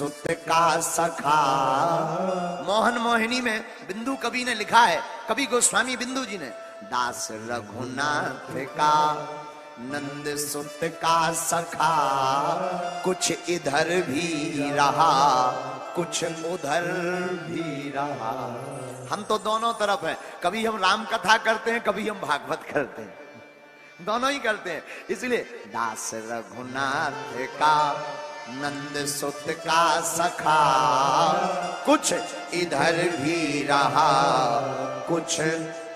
सुत का सखा। मोहन मोहिनी में बिंदु कवि ने लिखा है, कवि गोस्वामी बिंदु जी ने, दास रघुनाथ का नंद सुत का सखा, कुछ इधर भी रहा कुछ उधर भी रहा। हम तो दोनों तरफ हैं, कभी हम राम कथा करते हैं, कभी हम भागवत करते हैं, दोनों ही करते हैं। इसलिए दास रघुनाथ का नंद सुत का सखा, कुछ इधर भी रहा कुछ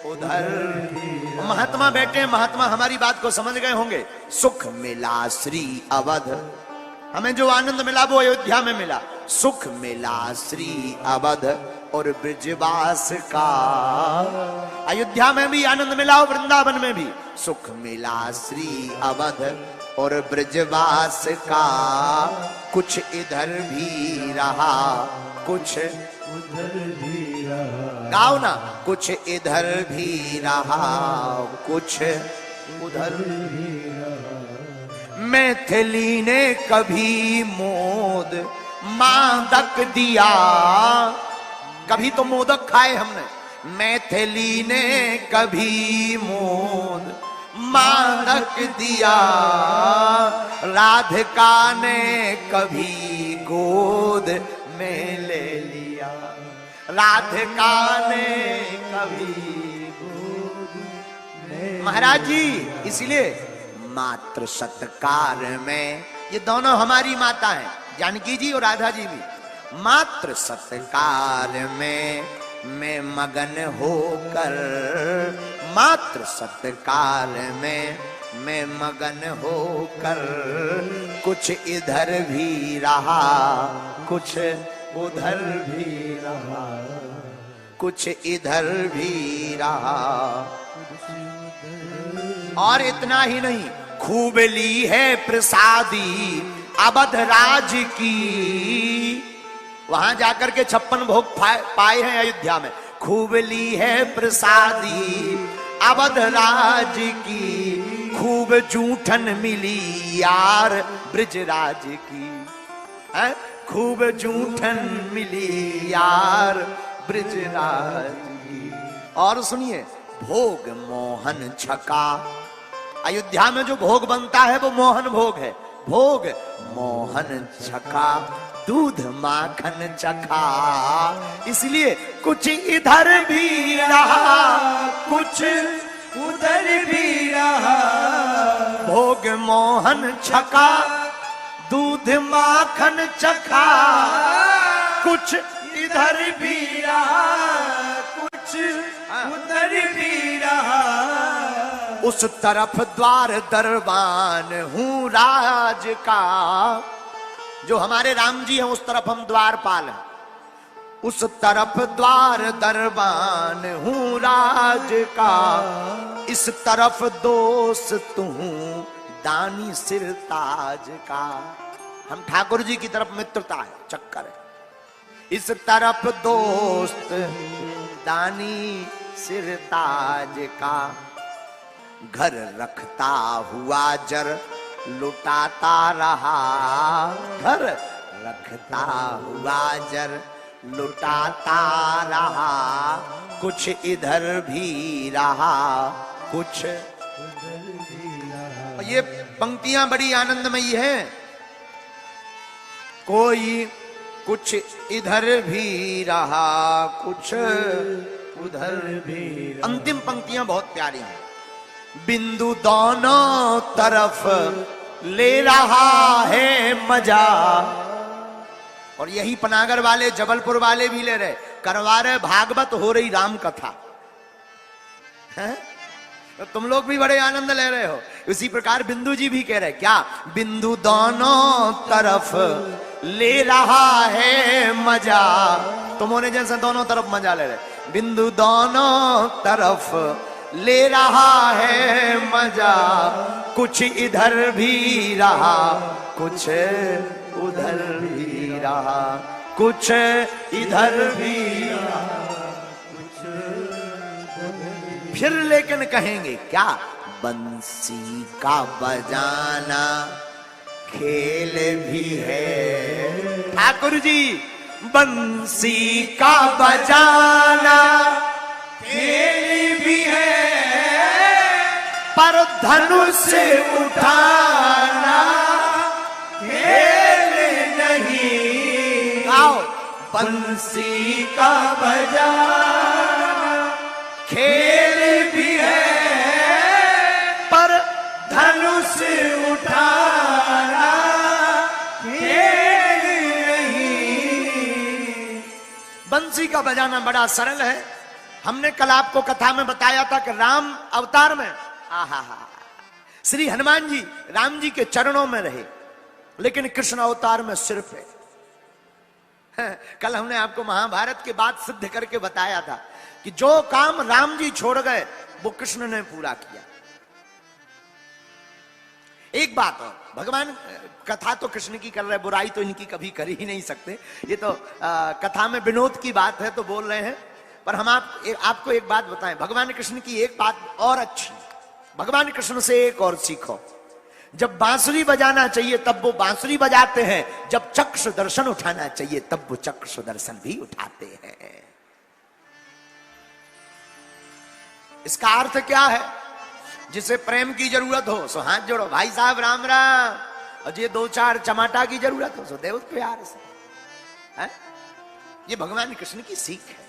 उधर भी। महात्मा बैठे, महात्मा हमारी बात को समझ गए होंगे। सुख मिला श्री अवध, हमें जो आनंद मिला वो अयोध्या में मिला। सुख मिला श्री अवध और ब्रजवास का, अयोध्या में भी आनंद मिला और वृंदावन में भी। सुख मिला श्री अवध और ब्रजवास का, कुछ इधर भी रहा कुछ उधर भी रहा। गाओ ना, कुछ इधर भी रहा कुछ उधर भी रहा। मैथिली ने कभी मोद मादक दिया, कभी तो मोदक खाए हमने। मैथिली ने कभी मोद मादक दिया, राधिका ने कभी गोद में ले लिया। राधिका ने कभी गोद में। महाराज जी, इसलिए मात्र सत्कार में, ये दोनों हमारी माता हैं, जानकी जी और राधा जी भी। मात्र सत्कार में मैं मगन होकर, मात्र सत्कार में मैं मगन होकर, कुछ इधर भी रहा कुछ उधर भी रहा कुछ इधर भी रहा। और इतना ही नहीं, खूब ली है प्रसादी अवध राज की। वहां जाकर के 56 भोग पाए हैं अयोध्या में। खूब ली है प्रसादी अवध राज की, खूब जूठन मिली यार ब्रजराज की। है? खूब जूठन मिली यार ब्रजराज की। और सुनिए, भोग मोहन छका, अयोध्या में जो भोग बनता है वो मोहन भोग है। भोग मोहन छका, दूध माखन चखा, इसलिए कुछ इधर भी रहा कुछ उधर भी रहा। भोग मोहन छका, दूध माखन चखा, कुछ इधर भी रहा कुछ उधर भी रहा। उस तरफ द्वार दरबान हूँ राज का, जो हमारे राम जी हैं उस तरफ हम द्वारपाल हैं। उस तरफ द्वार दरबान हूँ राज का, इस तरफ दोस्त हूँ दानी सिर ताज का। हम ठाकुर जी की तरफ मित्रता है, चक्कर है। इस तरफ दोस्त दानी सिर ताज का, घर रखता हुआ जर लुटाता रहा। घर रखता हुआ जर लुटाता रहा, कुछ इधर भी रहा कुछ उधर भी रहा। ये पंक्तियां बड़ी आनंदमयी हैं। कोई कुछ इधर भी रहा कुछ उधर भी रहा। अंतिम पंक्तियां बहुत प्यारी हैं। बिंदु दोनों तरफ ले रहा है मजा, और यही पनागर वाले जबलपुर वाले भी ले रहे, करवा रहे भागवत, हो रही राम कथा है? तो तुम लोग भी बड़े आनंद ले रहे हो। उसी प्रकार बिंदु जी भी कह रहे, क्या बिंदु दोनों तरफ ले रहा है मजा। तुम होने जैसे दोनों तरफ मजा ले रहे। बिंदु दोनों तरफ ले रहा है मजा, कुछ इधर भी रहा कुछ उधर भी रहा कुछ इधर भी रहा कुछ। फिर लेकिन कहेंगे क्या, बंसी का बजाना खेल भी है। ठाकुर जी बंसी का बजाना खेल भी है, पर धनुष उठाना खेल नहीं। आओ बंसी का बजाना खेल भी है, पर धनुष उठाना खेल नहीं। बंसी का बजाना बड़ा सरल है। हमने कल आपको कथा में बताया था कि राम अवतार में श्री हनुमान जी राम जी के चरणों में रहे, लेकिन कृष्ण अवतार में सिर्फ है। कल हमने आपको महाभारत की बात सिद्ध करके बताया था कि जो काम राम जी छोड़ गए वो कृष्ण ने पूरा किया। एक बात और, भगवान कथा तो कृष्ण की कर रहे, बुराई तो इनकी कभी कर ही नहीं सकते। ये तो कथा में विनोद की बात है तो बोल रहे हैं, पर हम आपको एक बात बताएं। भगवान कृष्ण की एक बात और अच्छी, भगवान कृष्ण से एक और सीखो। जब बांसुरी बजाना चाहिए तब वो बांसुरी बजाते हैं, जब चक्र सुदर्शन उठाना चाहिए तब वो चक्र सुदर्शन भी उठाते हैं। इसका अर्थ क्या है? जिसे प्रेम की जरूरत हो सो हाथ जोड़ो, भाई साहब राम राम, और जे दो चार चमाटा की जरूरत हो सो देव प्यार से है? ये भगवान कृष्ण की सीख है।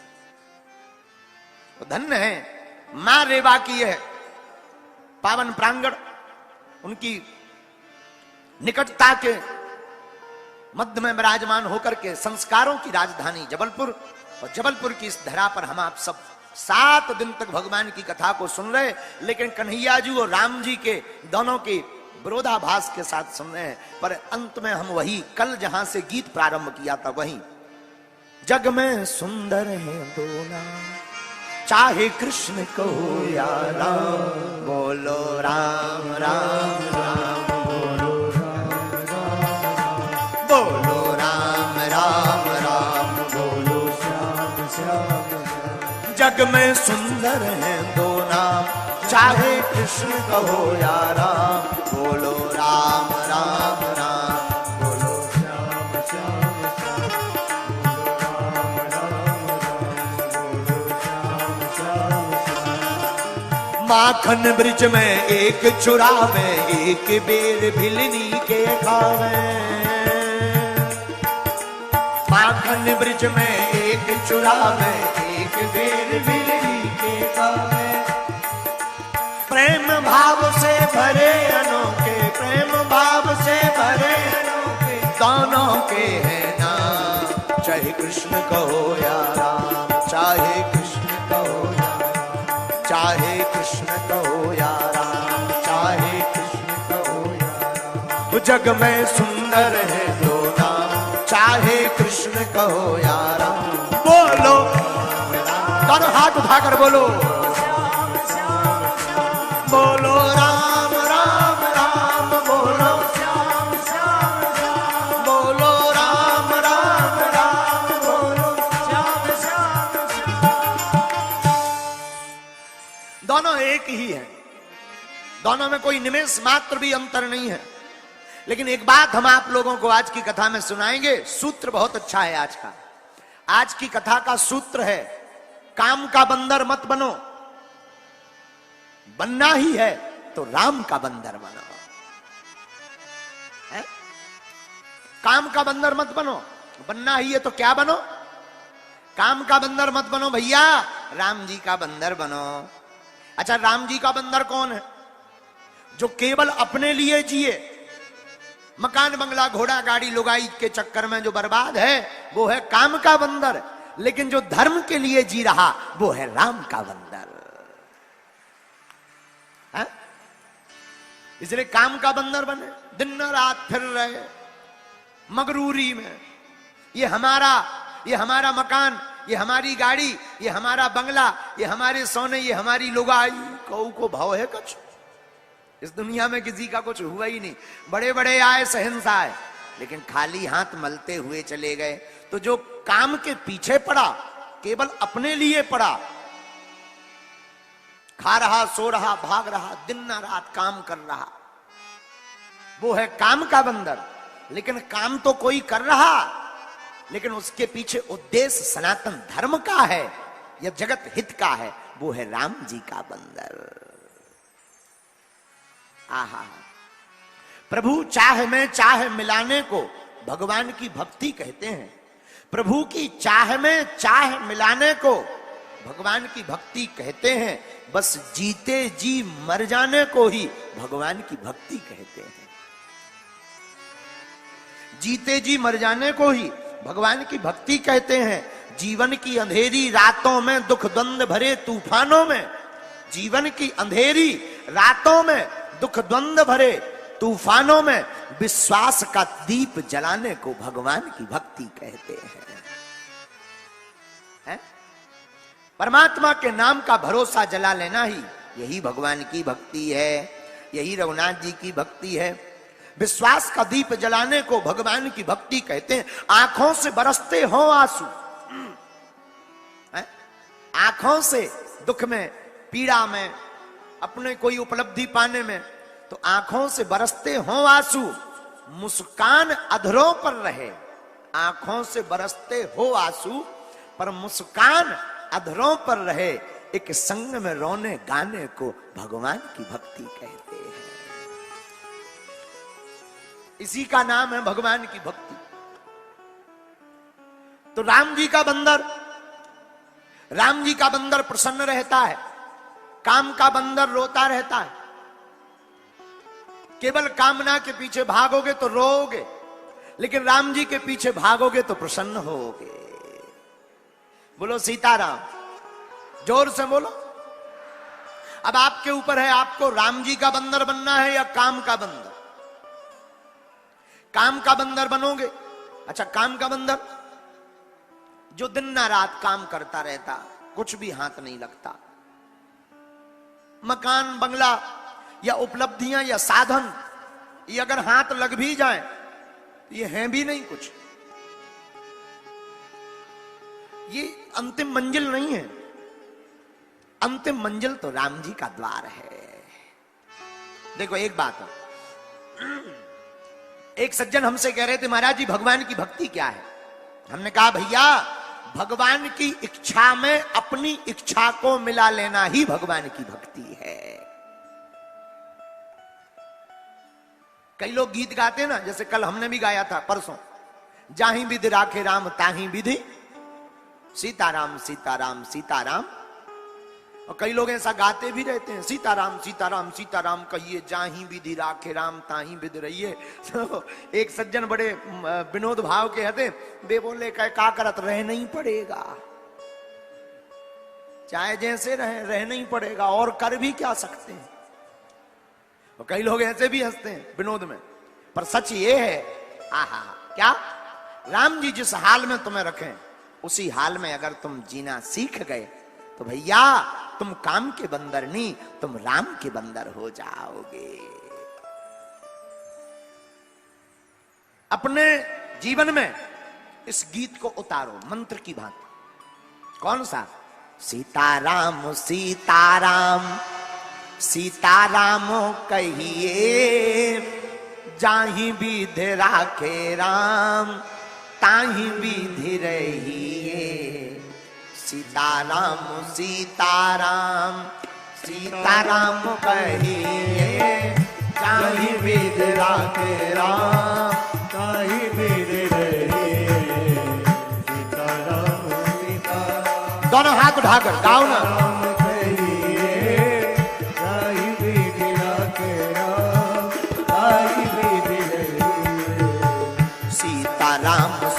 तो धन्य है मां रेवा की है पावन प्रांगण, उनकी निकटता के मध्य में विराजमान होकर के संस्कारों की राजधानी जबलपुर, और जबलपुर की इस धरा पर हम आप सब 7 दिन तक भगवान की कथा को सुन रहे, लेकिन कन्हैया जी और राम जी के दोनों के विरोधाभास के साथ सुन रहे हैं। पर अंत में हम वही कल जहां से गीत प्रारंभ किया था वही, जग में सुंदर है दो नाम, चाहे कृष्ण कहो या राम, बोलो राम राम राम, बोलो राम राम, बोलो राम राम राम, बोलो श्याम श्याम। जग में सुंदर है दो नाम, चाहे कृष्ण कहो या राम, बोलो राम राम राम, बोलो श्याम श्याम श्याम, बोलो राम राम राम, बोलो श्याम श्याम श्याम। माखन ब्रिज में एक चुरावे, एक बेर भिलनी के खावे। माखन ब्रिज में एक चुरावे, एक बेर भिलनी के खावे। प्रेम भाव से भरे अनोखे, प्रेम भाव से भरे अनोखे, दोनों के हैं नाम, चाहे कृष्ण कहो या राम, चाहे कृष्ण कहो या राम, चाहे कृष्ण कहो या राम, चाहे कृष्ण कहो या राम। जग में सुंदर है दो नाम, चाहे कृष्ण कहो या राम, बोलो दोनों हाथ उठाकर बोलो, बोलो राम राम राम, बोलो श्याम श्याम श्याम, बोलो राम राम राम, बोलो श्याम श्याम श्याम। दोनों एक ही हैं, दोनों में कोई निमेष मात्र भी अंतर नहीं है। लेकिन एक बात हम आप लोगों को आज की कथा में सुनाएंगे, सूत्र बहुत अच्छा है आज का। आज की कथा का सूत्र है, काम का बंदर मत बनो, बनना ही है तो राम का बंदर बनो। है? काम का बंदर मत बनो, बनना ही है तो क्या बनो? काम का बंदर मत बनो भैया, राम जी का बंदर बनो। अच्छा, राम जी का बंदर कौन है? जो केवल अपने लिए जिए, मकान बंगला घोड़ा गाड़ी लुगाई के चक्कर में जो बर्बाद है वो है काम का बंदर। लेकिन जो धर्म के लिए जी रहा वो है राम का बंदर। इसलिए काम का बंदर बने, दिन रात फिर रहे मगरूरी में, ये हमारा मकान, ये हमारी गाड़ी, ये हमारा बंगला, ये हमारे सोने, ये हमारी लुगाई। कऊ को भाव है कुछ? इस दुनिया में किसी का कुछ हुआ ही नहीं। बड़े बड़े आए, शहंशाह, लेकिन खाली हाथ मलते हुए चले गए। तो जो काम के पीछे पड़ा, केवल अपने लिए पड़ा, खा रहा, सो रहा, भाग रहा, दिन रात काम कर रहा, वो है काम का बंदर। लेकिन काम तो कोई कर रहा, लेकिन उसके पीछे उद्देश्य सनातन धर्म का है या जगत हित का है, वो है राम जी का बंदर। आहा, प्रभु चाह में चाह मिलाने को भगवान की भक्ति कहते हैं। प्रभु की चाह में चाह मिलाने को भगवान की भक्ति कहते हैं। बस जीते जी मर जाने को ही भगवान की भक्ति कहते हैं। जीते जी मर जाने को ही भगवान की भक्ति कहते हैं। जीवन की अंधेरी रातों में, दुख द्वंद भरे तूफानों में, जीवन की अंधेरी रातों में, दुख द्वंद भरे तूफानों में विश्वास का दीप जलाने को भगवान की भक्ति कहते हैं। परमात्मा के नाम का भरोसा जला लेना ही यही भगवान की भक्ति है, यही रघुनाथ जी की भक्ति है। विश्वास का दीप जलाने को भगवान की भक्ति कहते हैं। आंखों से बरसते हो आंसू, आंखों से दुख में, पीड़ा में, अपने कोई उपलब्धि पाने में, तो आंखों से बरसते हो आंसू, मुस्कान अधरों पर रहे। आंखों से बरसते हो आंसू पर मुस्कान अधरों पर रहे। एक संग में रोने गाने को भगवान की भक्ति कहते हैं। इसी का नाम है भगवान की भक्ति। तो राम जी का बंदर, राम जी का बंदर प्रसन्न रहता है, काम का बंदर रोता रहता है। केवल कामना के पीछे भागोगे तो रोओगे, लेकिन राम जी के पीछे भागोगे तो प्रसन्न होगे। बोलो सीताराम, जोर से बोलो। अब आपके ऊपर है, आपको राम जी का बंदर बनना है या काम का बंदर। काम का बंदर बनोगे, अच्छा काम का बंदर जो दिन ना रात काम करता रहता, कुछ भी हाथ नहीं लगता। मकान बंगला या उपलब्धियां या साधन ये अगर हाथ लग भी जाए ये हैं भी नहीं कुछ, ये अंतिम मंजिल नहीं है। अंतिम मंजिल तो राम जी का द्वार है। देखो एक बात है, एक सज्जन हमसे कह रहे थे महाराज जी भगवान की भक्ति क्या है। हमने कहा भैया भगवान की इच्छा में अपनी इच्छा को मिला लेना ही भगवान की भक्ति है। कई लोग गीत गाते हैं ना, जैसे कल हमने भी गाया था परसों, जाहि विधि राखे राम ताहि विधि, सीताराम सीताराम सीताराम। और कई लोग ऐसा गाते भी रहते हैं, सीताराम सीताराम सीताराम कहिए, जाहि विधि राखे राम ताहि विधि रहिए। तो एक सज्जन बड़े विनोद भाव के हते, वे बोले का करत रह नहीं पड़ेगा, चाहे जैसे रह नहीं पड़ेगा, और कर भी क्या सकते हैं। और कई लोग ऐसे भी हंसते हैं विनोद में, पर सच ये है, आहा क्या, राम जी जिस हाल में तुम्हें रखें उसी हाल में अगर तुम जीना सीख गए तो भैया तुम काम के बंदर नहीं, तुम राम के बंदर हो जाओगे। अपने जीवन में इस गीत को उतारो मंत्र की भांति। कौन सा? सीताराम सीताराम सीताराम कहिए, जाहि विधि राखे राम ताहि विधि रहिए। सीताराम सीताराम सीताराम कहिए, जाहि विधि राखे राम ताहि विधि रहिए। सीताराम सीताराम, दोनों हाथ उठाकर गाओ ना।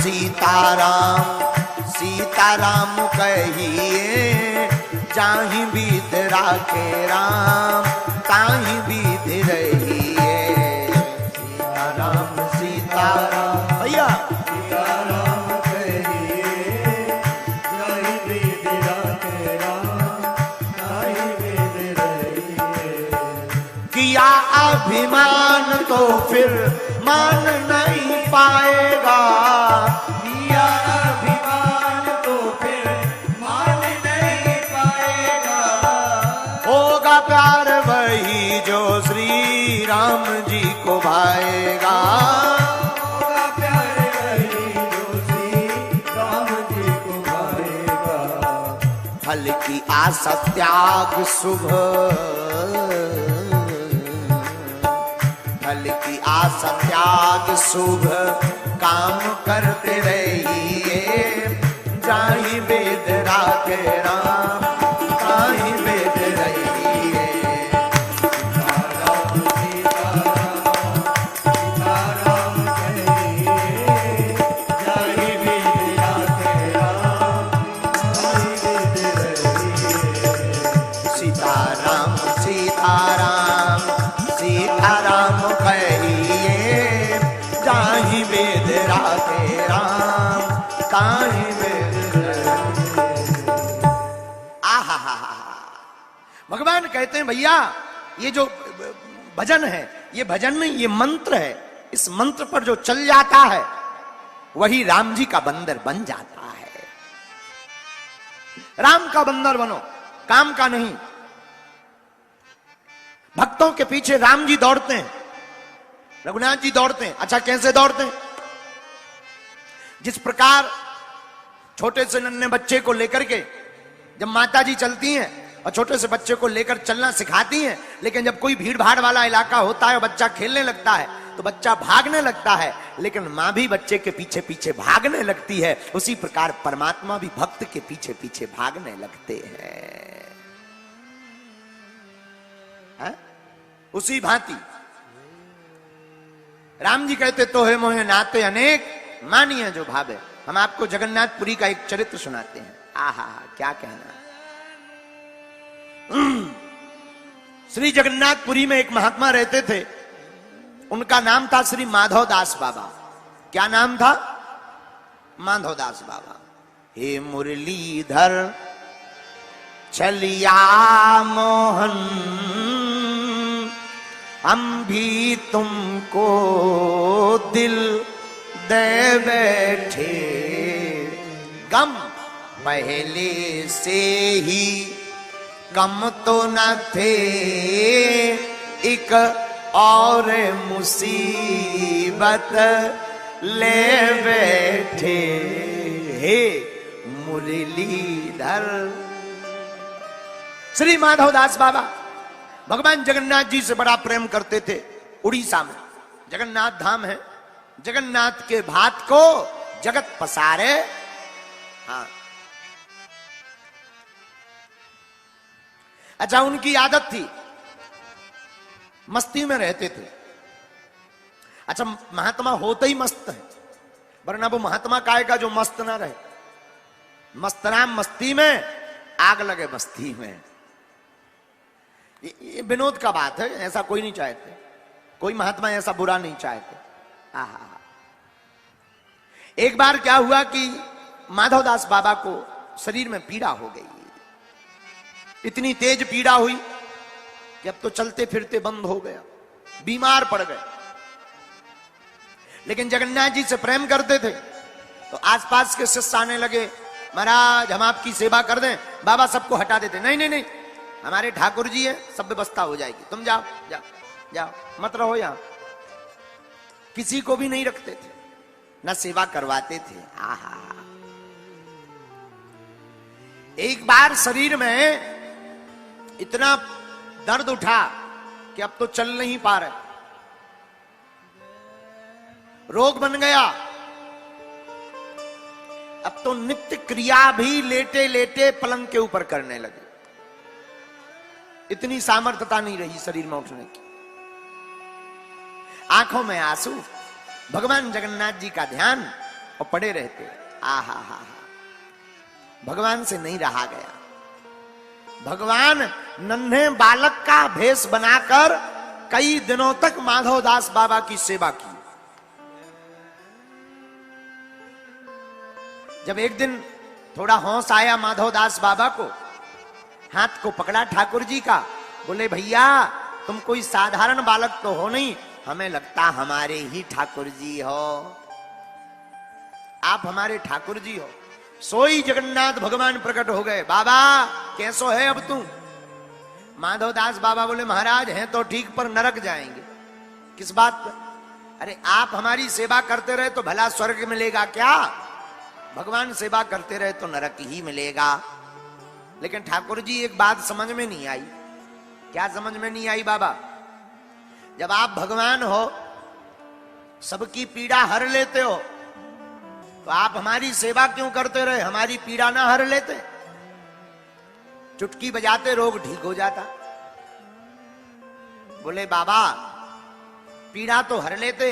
सीताराम सीताराम कहिए, जाहि विधि राखे राम ताहि विधि रहिए। सीताराम सीताराम भैया सीताराम कहिए, जाहि विधि राखे राम ताहि विधि रहिए। किया अभिमान तो फिर मान नहीं पाएगा, किया अभिमान तो फिर मान नहीं पाएगा। होगा प्यार वही जो श्री राम जी को भाए, फल की आशा त्याग शुभ, फल की आशा त्याग शुभ काम करते रहिए, जाहि वेद राखे राम ताहि वेद रहिए। सीताराम सीताराम कहिए, जाहि वेद राखे राम ताहि वेद रहिए। सीताराम सीताराम सीताराम कहिए, जाहि वेद राखे राम ताहि वेद रहिए। आहा, भगवान कहते हैं भैया ये जो भजन है, ये भजन नहीं, ये मंत्र है। इस मंत्र पर जो चल जाता है वही राम जी का बंदर बन जाता है। राम का बंदर बनो, काम का नहीं। भक्तों के पीछे राम जी दौड़ते हैं, रघुनाथ जी दौड़ते हैं। अच्छा, कैसे दौड़ते हैं? जिस प्रकार छोटे से नन्हे बच्चे को लेकर के जब माता जी चलती हैं और छोटे से बच्चे को लेकर चलना सिखाती हैं, लेकिन जब कोई भीड़ भाड़ वाला इलाका होता है और बच्चा खेलने लगता है तो बच्चा भागने लगता है, लेकिन मां भी बच्चे के पीछे पीछे भागने लगती है। उसी प्रकार परमात्मा भी भक्त के पीछे पीछे भागने लगते हैं। उसी भांति राम जी कहते तो है मोहे नाते अनेक, मानिए जो भावे। हम आपको जगन्नाथपुरी का एक चरित्र सुनाते हैं। आहा, क्या कहना। श्री जगन्नाथपुरी में एक महात्मा रहते थे, उनका नाम था श्री माधवदास बाबा। क्या नाम था? माधवदास बाबा। हे मुरलीधर चलिया मोहन, हम भी तुमको दिल दे बैठे, गम पहले से ही कम तो न थे, एक और मुसीबत ले बैठे। हे मुरलीधर। श्री माधवदास बाबा भगवान जगन्नाथ जी से बड़ा प्रेम करते थे। उड़ीसा में जगन्नाथ धाम है, जगन्नाथ के भात को जगत पसारे। हाँ, अच्छा, उनकी आदत थी, मस्ती में रहते थे। अच्छा, महात्मा होते ही मस्त है, वरना वो महात्मा काय का जो मस्त ना रहे। मस्तराम मस्ती में, आग लगे मस्ती में। ये विनोद का बात है, ऐसा कोई नहीं चाहते, कोई महात्मा ऐसा बुरा नहीं चाहते। आहा, एक बार क्या हुआ कि माधवदास बाबा को शरीर में पीड़ा हो गई। इतनी तेज पीड़ा हुई कि अब तो चलते फिरते बंद हो गया, बीमार पड़ गए। लेकिन जगन्नाथ जी से प्रेम करते थे तो आसपास के शिष्य आने लगे, महाराज हम आपकी सेवा कर दें। बाबा सबको हटा देते, नहीं नहीं नहीं, हमारे ठाकुर जी है, सब व्यवस्था हो जाएगी, तुम जाओ जाओ जाओ, मत रहो यहां। किसी को भी नहीं रखते थे, ना सेवा करवाते थे। आहा, एक बार शरीर में इतना दर्द उठा कि अब तो चल नहीं पा रहे, रोग बन गया। अब तो नित्य क्रिया भी लेटे लेटे पलंग के ऊपर करने लगे। इतनी सामर्थ्यता नहीं रही शरीर में उठने की। आंखों में आंसू, भगवान जगन्नाथ जी का ध्यान और पड़े रहते। आहा हा, भगवान से नहीं रहा गया। भगवान नन्हे बालक का भेष बनाकर कई दिनों तक माधवदास बाबा की सेवा की। जब एक दिन थोड़ा होश आया माधवदास बाबा को, हाथ को पकड़ा ठाकुर जी का, बोले भैया तुम कोई साधारण बालक तो हो नहीं, हमें लगता हमारे ही ठाकुर जी हो, आप हमारे ठाकुर जी हो। सोई जगन्नाथ भगवान प्रकट हो गए। बाबा कैसो है अब तू? माधवदास बाबा बोले महाराज हैं तो ठीक पर नरक जाएंगे। किस बात पर? अरे आप हमारी सेवा करते रहे तो भला स्वर्ग मिलेगा क्या? भगवान सेवा करते रहे तो नरक ही मिलेगा। लेकिन ठाकुर जी एक बात समझ में नहीं आई। क्या समझ में नहीं आई बाबा? जब आप भगवान हो, सबकी पीड़ा हर लेते हो, तो आप हमारी सेवा क्यों करते रहे? हमारी पीड़ा ना हर लेते? चुटकी बजाते रोग ठीक हो जाता। बोले बाबा पीड़ा तो हर लेते,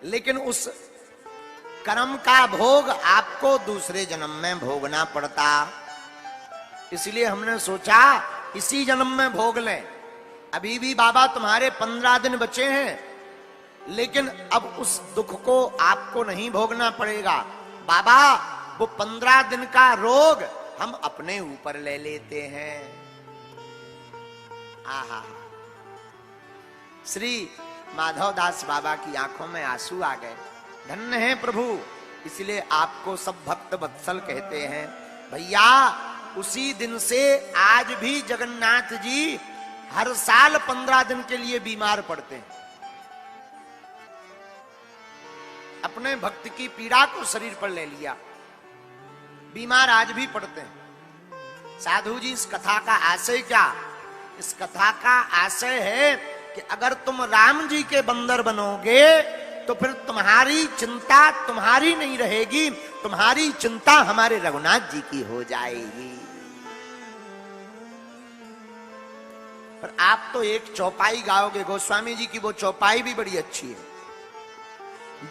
लेकिन उस कर्म का भोग आपको दूसरे जन्म में भोगना पड़ता। इसलिए हमने सोचा इसी जन्म में भोग लें। अभी भी बाबा तुम्हारे 15 दिन बचे हैं, लेकिन अब उस दुख को आपको नहीं भोगना पड़ेगा। बाबा वो 15 दिन का रोग हम अपने ऊपर ले लेते हैं। आहा, श्री माधवदास बाबा की आंखों में आंसू आ गए। धन्य है प्रभु, इसलिए आपको सब भक्त वत्सल कहते हैं। भैया उसी दिन से आज भी जगन्नाथ जी हर साल 15 दिन के लिए बीमार पड़ते हैं। अपने भक्त की पीड़ा को शरीर पर ले लिया, बीमार आज भी पड़ते हैं। साधु जी इस कथा का आशय क्या? इस कथा का आशय है कि अगर तुम राम जी के बंदर बनोगे तो फिर तुम्हारी चिंता तुम्हारी नहीं रहेगी, तुम्हारी चिंता हमारे रघुनाथ जी की हो जाएगी। पर आप तो एक चौपाई गाओगे, गोस्वामी जी की वो चौपाई भी बड़ी अच्छी है।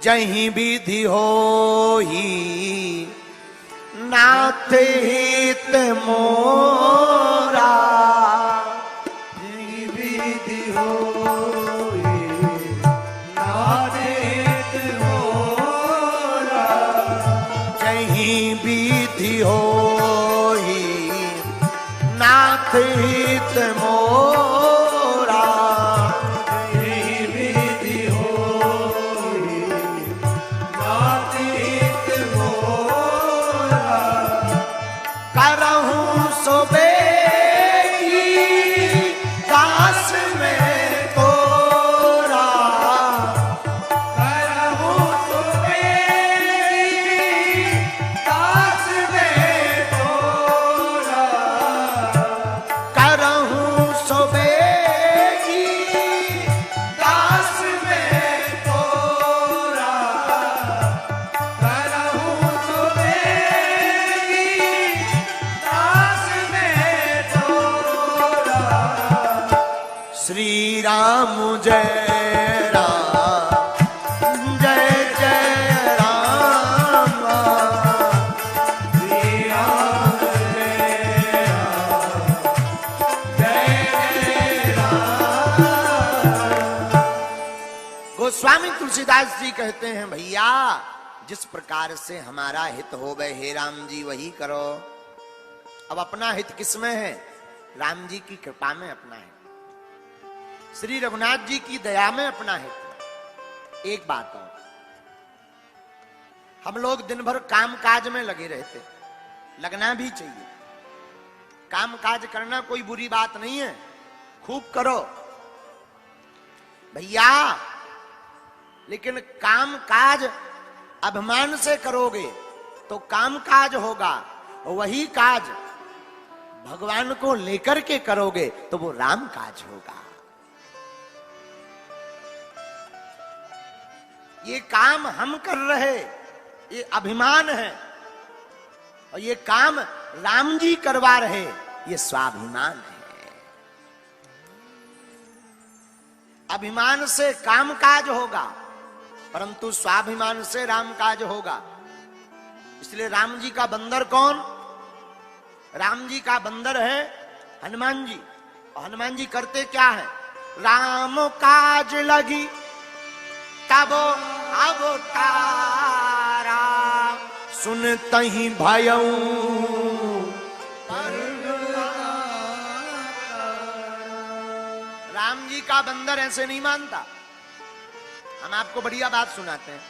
जहीं विधि हो ही नाथ हित मोरा, जहीं विधि हो नाथ हित मोरा, जहीं विधि हो नाथ हित मोरा, जहीं विधि हो नाथ हित मोरा, करहूं सो बेगी दास में तोरा, करहूं सो बेगी दास में तोरा, करहूं सो बेगी दास में तोरा, करहूं सो बेगी दास में तोरा। श्री राम जय राम जय जय राम, श्री राम जय राम जय राम। गोस्वामी तुलसीदास जी कहते हैं भैया जिस प्रकार से हमारा हित हो गए हे राम जी वही करो। अब अपना हित किसमें है? राम जी की कृपा में अपना हित, श्री रघुनाथ जी की दया में अपना हित। एक बात और, हम लोग दिन भर काम काज में लगे रहते, लगना भी चाहिए। काम काज करना कोई बुरी बात नहीं है, खूब करो भैया, लेकिन काम काज अभिमान से करोगे तो काम काज होगा, वही काज भगवान को लेकर के करोगे तो वो राम काज होगा। ये काम हम कर रहे, ये अभिमान है, और ये काम राम जी करवा रहे, ये स्वाभिमान है। अभिमान से काम काज होगा, परंतु स्वाभिमान से राम काज होगा। इसलिए राम जी का बंदर कौन? राम जी का बंदर है हनुमान जी। और हनुमान जी करते क्या है? राम काज लगी तब अवतारा, सुनतहि भयऊ राम जी का बंदर ऐसे नहीं मानता। हम आपको बढ़िया बात सुनाते हैं।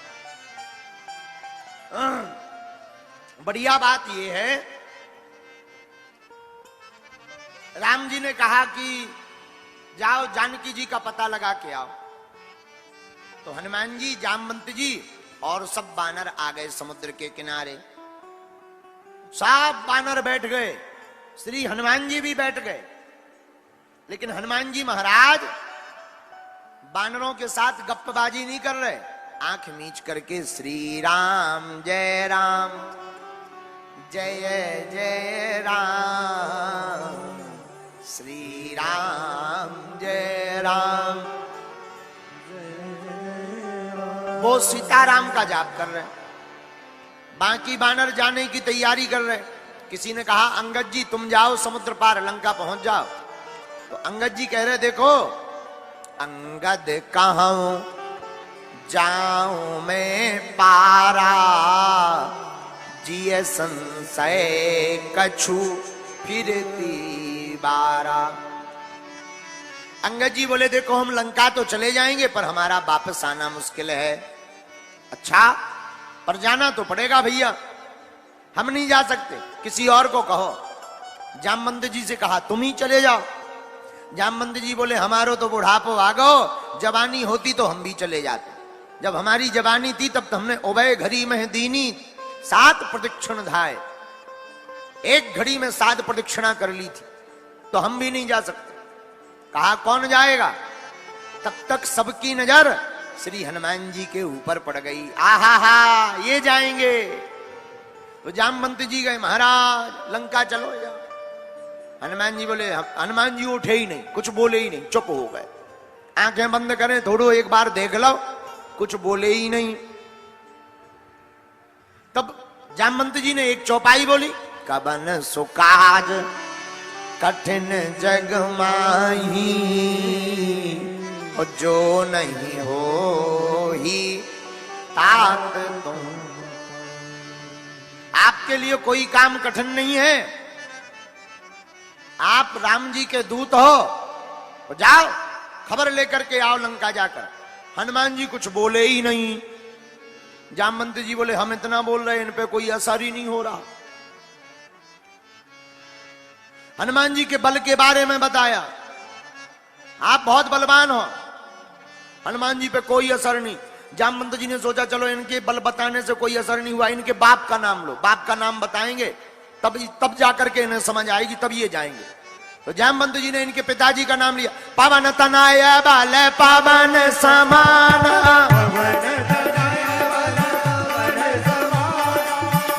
बढ़िया बात यह है, राम जी ने कहा कि जाओ जानकी जी का पता लगा के आओ। तो हनुमान जी, जामवंत जी और सब बानर आ गए समुद्र के किनारे। सब बानर बैठ गए, श्री हनुमान जी भी बैठ गए, लेकिन हनुमान जी महाराज बानरों के साथ गप्पबाजी नहीं कर रहे, आंख मीच करके श्री राम जय जय राम, श्री राम जय राम, वो सीताराम का जाप कर रहे हैं। बाकी बानर जाने की तैयारी कर रहे। किसी ने कहा अंगद जी तुम जाओ समुद्र पार, लंका पहुंच जाओ। तो अंगद जी कह रहे देखो अंगद कहां जाऊं मैं पारा, जिय संशय कछु फिरती बारा। अंगद जी बोले देखो हम लंका तो चले जाएंगे पर हमारा वापस आना मुश्किल है। अच्छा पर जाना तो पड़ेगा भैया, हम नहीं जा सकते, किसी और को कहो। जामवंत जी से कहा तुम ही चले जाओ। जामवंत जी बोले हमारो तो बुढ़ापो आ गो, जवानी होती तो हम भी चले जाते। जब हमारी जवानी थी तब तो हमने उभय घड़ी में दीनी 7 प्रदक्षिण धाए, एक घड़ी में 7 प्रदक्षिणा कर ली थी, तो हम भी नहीं जा सकते। कहा कौन जाएगा? तब तक सबकी नजर श्री हनुमान जी के ऊपर पड़ गई। आहा हा ये जाएंगे। तो जामवंत जी गए महाराज लंका चलो जाओ। हनुमान जी बोले, हनुमान जी उठे ही नहीं, कुछ बोले ही नहीं, चुप हो गए। आंखें बंद करें थोड़ो एक बार देख लो, कुछ बोले ही नहीं। तब जामवंत जी ने एक चौपाई बोली, कबन सुकाज कठिन जग माही, और जो नहीं हो ही तात तुम। आपके लिए कोई काम कठिन नहीं है, आप राम जी के दूत हो, तो जाओ खबर लेकर के आओ लंका जाकर। हनुमान जी कुछ बोले ही नहीं। जामवंत जी बोले हम इतना बोल रहे इन पे कोई असर ही नहीं हो रहा। हनुमान जी के बल के बारे में बताया, आप बहुत बलवान हो। हनुमान जी पे कोई असर नहीं। जामवंत जी ने सोचा चलो इनके बल बताने से कोई असर नहीं हुआ, इनके बाप का नाम लो, बाप का नाम बताएंगे तब जाकर के इन्हें समझ आएगी, तब ये जाएंगे। तो जामवंत जी ने इनके पिताजी का नाम लिया, पवन तनय बल पवन समाना,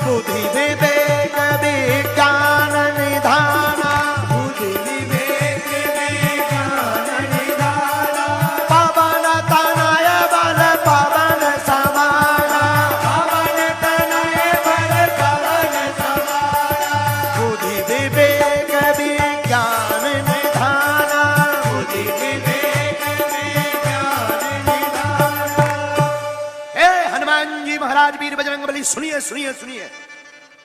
बुद्धि विवेक विज्ञान निधाना, बुद्धि विवेक विज्ञान निधाना, पवन तनय बल पवन समाना, पवन तनय बल पवन समाना, बुद्धि विवेक विज्ञान निधाना, बुद्धि विवेक विज्ञान निधाना। हे हनुमान जी महाराज वीर बजरंगबली सुनिए सुनिए सुनिए,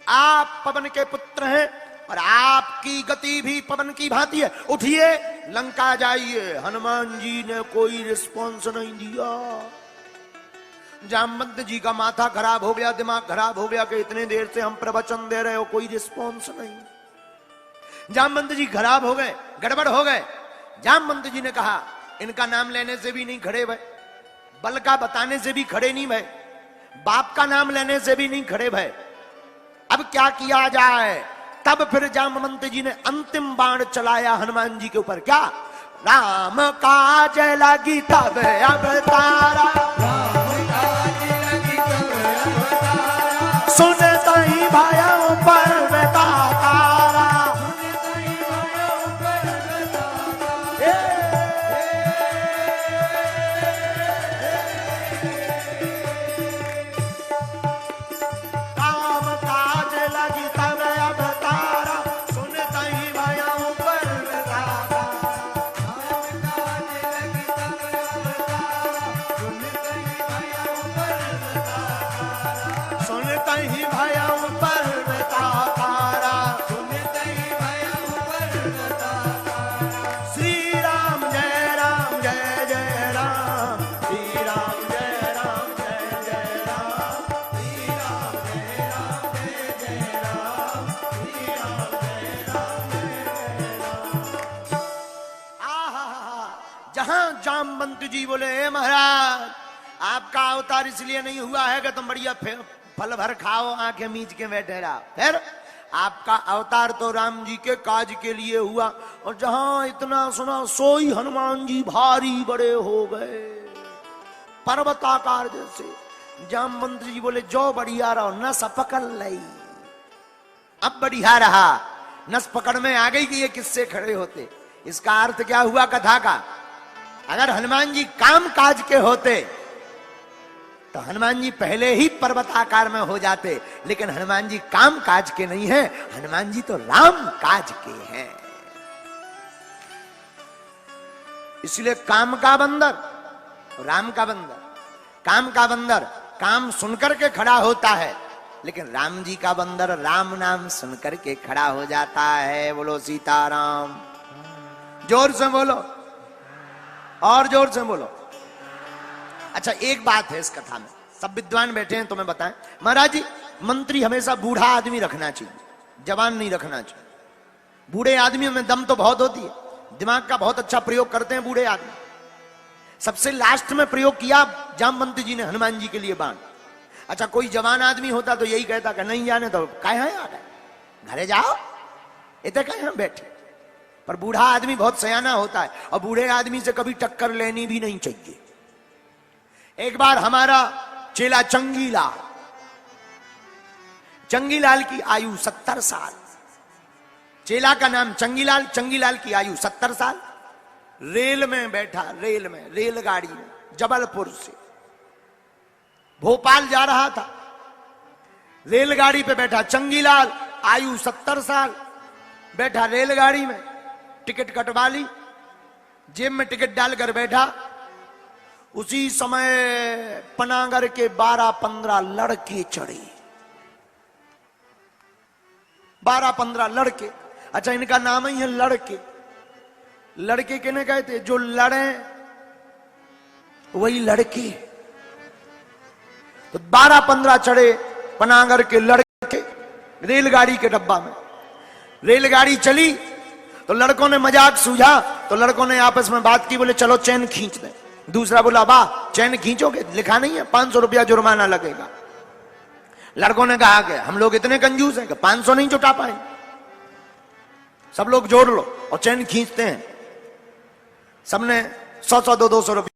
आप पवन के पुत्र हैं और आपकी गति भी पवन की भांति है। उठिए लंका जाइए। हनुमान जी ने कोई रिस्पॉन्स नहीं दिया। जामवंत जी का माथा खराब हो गया, दिमाग खराब हो गया कि इतने देर से हम प्रवचन दे रहे हो, कोई रिस्पॉन्स नहीं। जामवंत जी खराब हो गए, गड़बड़ हो गए। जामवंत जी ने कहा इनका नाम लेने से भी नहीं खड़े भय, बल का बताने से भी खड़े नहीं भय, बाप का नाम लेने से भी नहीं खड़े भय। अब क्या किया जाए? तब फिर जामवंत जी ने अंतिम बाण चलाया हनुमान जी के ऊपर। क्या? राम काज लगी तब अवतारा, सुनता ही भाइयों पर्वता तारा, जामवंत जी बोले महाराज आपका अवतार इसलिए नहीं हुआ है कि तुम बढ़िया फल भर खाओ, आंखें मीच के बैठे रहो। फिर आपका अवतार तो राम जी के काज के लिए हुआ, और जहां इतना सुना सोई हनुमान जी भारी बड़े हो गए, पर्वताकार जैसे। जामवंत जी बोले जो बढ़िया रहो, नस पकड़ लई। अब बढ़िया रहा, नस पकड़ में आ गई कि ये किससे खड़े होते। इसका अर्थ क्या हुआ कथा का? अगर हनुमान जी काम काज के होते तो हनुमान जी पहले ही पर्वताकार में हो जाते, लेकिन हनुमान जी काम काज के नहीं हैं, हनुमान जी तो राम काज के हैं। इसलिए काम का बंदर, राम का बंदर। काम का बंदर काम सुनकर के खड़ा होता है, लेकिन राम जी का बंदर राम नाम सुनकर के खड़ा हो जाता है। बोलो सीताराम। जोर से बोलो, और जोर से बोलो। अच्छा, एक बात है इस कथा में, सब विद्वान बैठे हैं, तुम्हें बताएं। महाराज जी, मंत्री हमेशा बूढ़ा आदमी रखना चाहिए, जवान नहीं रखना चाहिए। बूढ़े आदमियों में दम तो बहुत होती है, दिमाग का बहुत अच्छा प्रयोग करते हैं बूढ़े आदमी। सबसे लास्ट में प्रयोग किया जामवंत जी ने हनुमान जी के लिए बाण। अच्छा, कोई जवान आदमी होता तो यही कहता कि नहीं जाने तो कहे आ गए, घरे जाओ, इतने कहे बैठे। पर बूढ़ा आदमी बहुत सयाना होता है, और बूढ़े आदमी से कभी टक्कर लेनी भी नहीं चाहिए। एक बार हमारा चेला चंगीलाल, चंगीलाल की आयु 70 साल, चेला का नाम चंगीलाल, चंगीलाल की आयु 70 साल। रेल में बैठा, रेल में, रेलगाड़ी में, जबलपुर से भोपाल जा रहा था। रेलगाड़ी पे बैठा चंगीलाल, आयु 70 साल, बैठा रेलगाड़ी में, टिकट कटवा ली, जेब में टिकट डालकर बैठा। उसी समय पनागर के 12-15 लड़के चढ़े, 12-15 लड़के। अच्छा, इनका नाम ही है लड़के। लड़के किन्हें कहते? जो लड़े वही लड़के। तो 12-15 चढ़े पनागर के लड़के रेलगाड़ी के डब्बा में। रेलगाड़ी चली तो लड़कों ने मजाक सूझा, तो लड़कों ने आपस में बात की, बोले चलो चैन खींच दे। दूसरा बोला वाह, चैन खींचोगे? लिखा नहीं है 500 रुपया जुर्माना लगेगा। लड़कों ने कहा कि हम लोग इतने कंजूस हैं कि 500 नहीं जुटा पाए, सब लोग जोड़ लो और चैन खींचते हैं। सबने 100-100, 200 रुपया